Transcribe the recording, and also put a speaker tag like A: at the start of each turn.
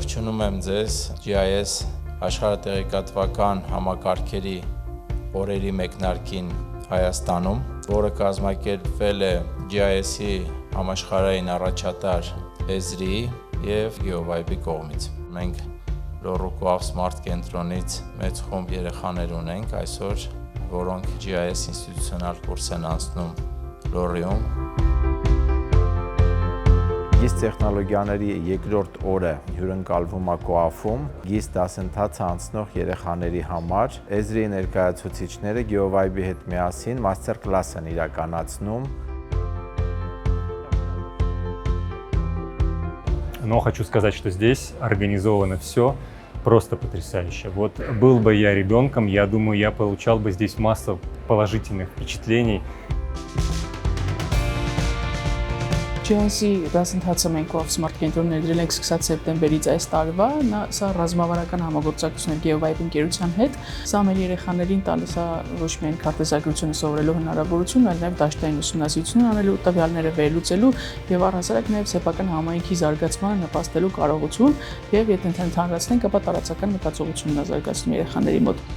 A: Ողջունում եմ ձեզ GIS աշխարհատեղեկատվական համակարգերի օրերի մեկնարկին Հայաստանում, որը կազմակերպվել է GIS-ի համաշխարհային առաջատար ESRI և GeoVibe-ի կողմից։ Մենք Լոռու Smart կենտրոնից մեծ խումբ երեխաներ ունենք այսօր, որոնք GIS ինստիտուցիոնալ կուրս են անցնում Լոռիում։
B: GIS տեխնոլոգիաների երկրորդ օրը հյուրընկալվում է Կոաֆում GIS դասընթացը անցնող երեխաների համար ESRI ներկայացուցիչները GeoVibe-ի հետ միասին master class են իրականացնում։
C: Но хочу сказать, что здесь организовано все просто потрясающе. Вот был бы я ребенком, я думаю, я получал бы здесь массу положительных впечатлений.
D: GIS-ի դասընթացը մենք Smart կենտրոն ներդրել ենք սկսած սեպտեմբերից այս տարվա, սա ռազմավարական համագործակցություն է GeoVibe ընկերության հետ։ Սա մեր երեխաներին տալիս է ոչ միայն քարտեզագրությունը սովորելու հնարավորություն, այլ նաև դաշտային ուսումնասիրություն անելու, տվյալները վերլուծելու եւ առհասարակ նաև սեփական համայնքի զարգացմանը նպաստելու կարողություն, եւ եթե ընդհանրացնենք, ապա տարածական մտածողությունն է զարգացնում երեխաների մոտ։